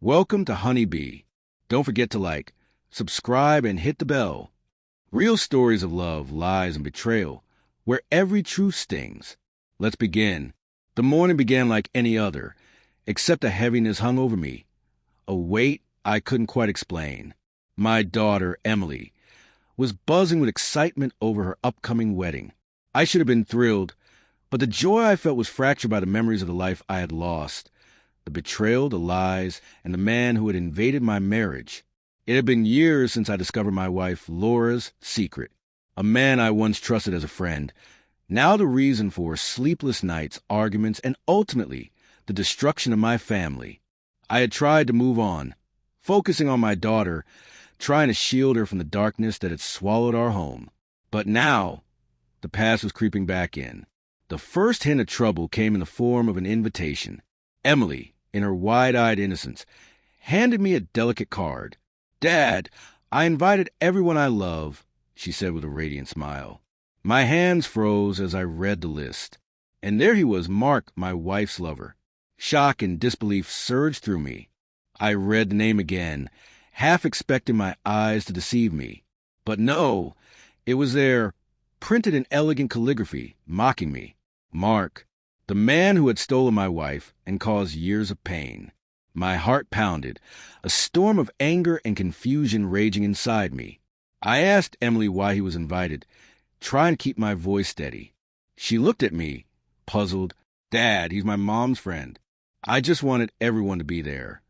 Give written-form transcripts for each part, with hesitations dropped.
Welcome to Honeybee. Don't forget to like, subscribe, and hit the bell. Real stories of love, lies, and betrayal, where every truth stings. Let's begin. The morning began like any other, except a heaviness hung over me, a weight I couldn't quite explain. My daughter, Emily, was buzzing with excitement over her upcoming wedding. I should have been thrilled, but the joy I felt was fractured by the memories of the life I had lost, the betrayal, the lies, and the man who had invaded my marriage. It had been years since I discovered my wife Laura's secret, a man I once trusted as a friend, now the reason for sleepless nights, arguments, and ultimately the destruction of my family. I had tried to move on, focusing on my daughter, trying to shield her from the darkness that had swallowed our home. But now, the past was creeping back in. The first hint of trouble came in the form of an invitation. Emily, in her wide-eyed innocence, handed me a delicate card. "Dad, I invited everyone I love," she said with a radiant smile. My hands froze as I read the list. And there he was, Mark, my wife's lover. Shock and disbelief surged through me. I read the name again, half expecting my eyes to deceive me. But no, it was there, printed in elegant calligraphy, mocking me. Mark, the man who had stolen my wife and caused years of pain. My heart pounded, a storm of anger and confusion raging inside me. I asked Emily why he was invited, trying to keep my voice steady. She looked at me, puzzled. "Dad, he's my mom's friend. I just wanted everyone to be there."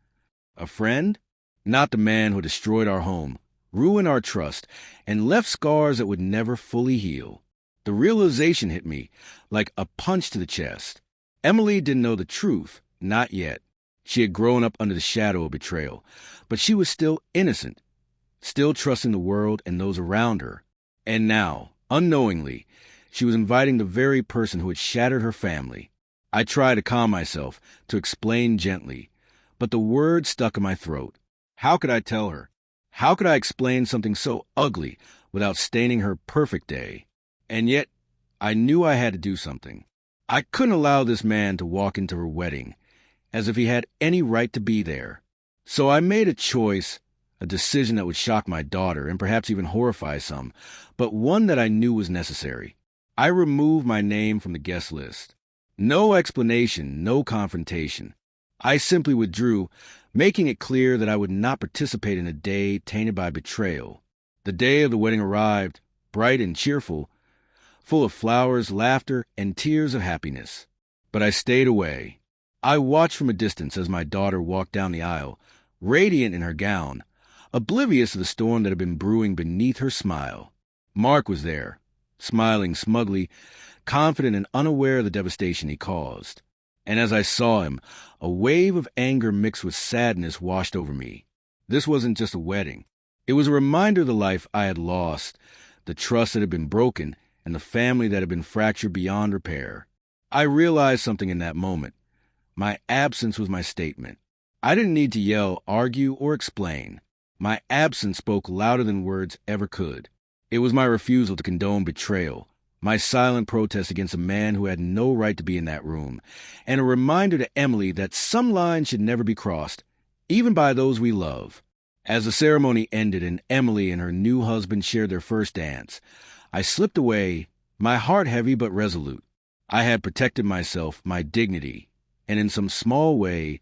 A friend? Not the man who destroyed our home, ruined our trust, and left scars that would never fully heal. The realization hit me like a punch to the chest. Emily didn't know the truth, not yet. She had grown up under the shadow of betrayal, but she was still innocent, still trusting the world and those around her. And now, unknowingly, she was inviting the very person who had shattered her family. I tried to calm myself, to explain gently, but the words stuck in my throat. How could I tell her? How could I explain something so ugly without staining her perfect day? And yet, I knew I had to do something. I couldn't allow this man to walk into her wedding, as if he had any right to be there. So I made a choice, a decision that would shock my daughter and perhaps even horrify some, but one that I knew was necessary. I removed my name from the guest list. No explanation, no confrontation. I simply withdrew, making it clear that I would not participate in a day tainted by betrayal. The day of the wedding arrived, bright and cheerful, full of flowers, laughter, and tears of happiness. But I stayed away. I watched from a distance as my daughter walked down the aisle, radiant in her gown, oblivious of the storm that had been brewing beneath her smile. Mark was there, smiling smugly, confident and unaware of the devastation he caused. And as I saw him, a wave of anger mixed with sadness washed over me. This wasn't just a wedding. It was a reminder of the life I had lost, the trust that had been broken, and the family that had been fractured beyond repair. I realized something in that moment. My absence was my statement. I didn't need to yell, argue, or explain. My absence spoke louder than words ever could. It was my refusal to condone betrayal, my silent protest against a man who had no right to be in that room, and a reminder to Emily that some lines should never be crossed, even by those we love. As the ceremony ended and Emily and her new husband shared their first dance, I slipped away, my heart heavy but resolute. I had protected myself, my dignity, and in some small way,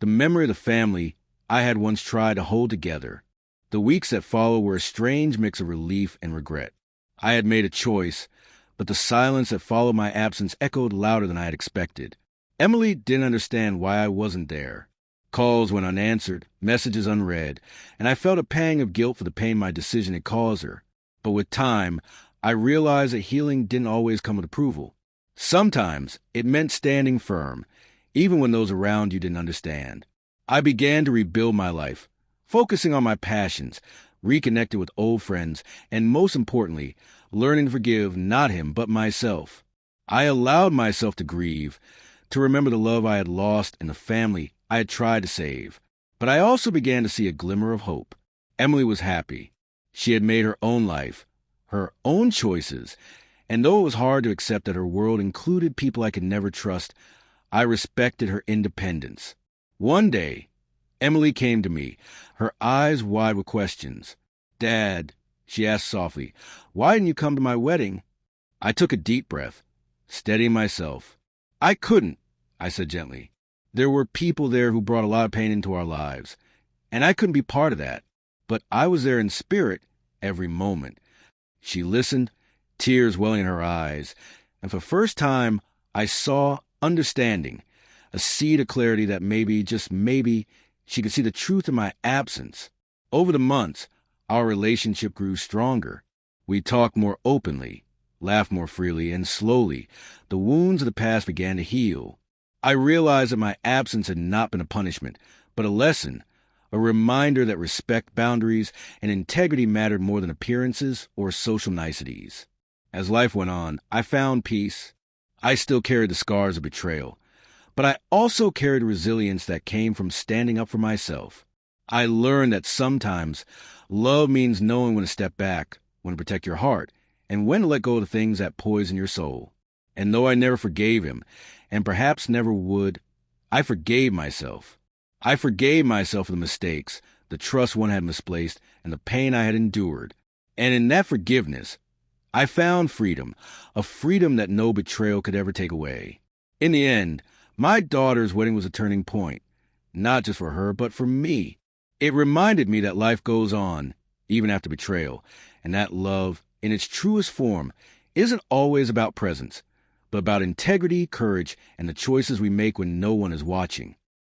the memory of the family I had once tried to hold together. The weeks that followed were a strange mix of relief and regret. I had made a choice, but the silence that followed my absence echoed louder than I had expected. Emily didn't understand why I wasn't there. Calls went unanswered, messages unread, and I felt a pang of guilt for the pain my decision had caused her. But with time, I realized that healing didn't always come with approval. Sometimes it meant standing firm, even when those around you didn't understand. I began to rebuild my life, focusing on my passions, reconnected with old friends, and most importantly, learning to forgive not him but myself. I allowed myself to grieve, to remember the love I had lost and the family I had tried to save. But I also began to see a glimmer of hope. Emily was happy. She had made her own life, her own choices, and though it was hard to accept that her world included people I could never trust, I respected her independence. One day, Emily came to me, her eyes wide with questions. "Dad," she asked softly, "why didn't you come to my wedding?" I took a deep breath, steadying myself. "I couldn't," I said gently. "There were people there who brought a lot of pain into our lives, and I couldn't be part of that. But I was there in spirit every moment." She listened, tears welling in her eyes, and for the first time I saw understanding, a seed of clarity that maybe, just maybe, she could see the truth in my absence. Over the months, our relationship grew stronger. We talked more openly, laughed more freely, and slowly, the wounds of the past began to heal. I realized that my absence had not been a punishment, but a lesson, a reminder that respect, boundaries, and integrity mattered more than appearances or social niceties. As life went on, I found peace. I still carried the scars of betrayal, but I also carried resilience that came from standing up for myself. I learned that sometimes love means knowing when to step back, when to protect your heart, and when to let go of the things that poison your soul. And though I never forgave him, and perhaps never would, I forgave myself. I forgave myself for the mistakes, the trust one had misplaced, and the pain I had endured. And in that forgiveness, I found freedom, a freedom that no betrayal could ever take away. In the end, my daughter's wedding was a turning point, not just for her, but for me. It reminded me that life goes on, even after betrayal, and that love, in its truest form, isn't always about presence, but about integrity, courage, and the choices we make when no one is watching.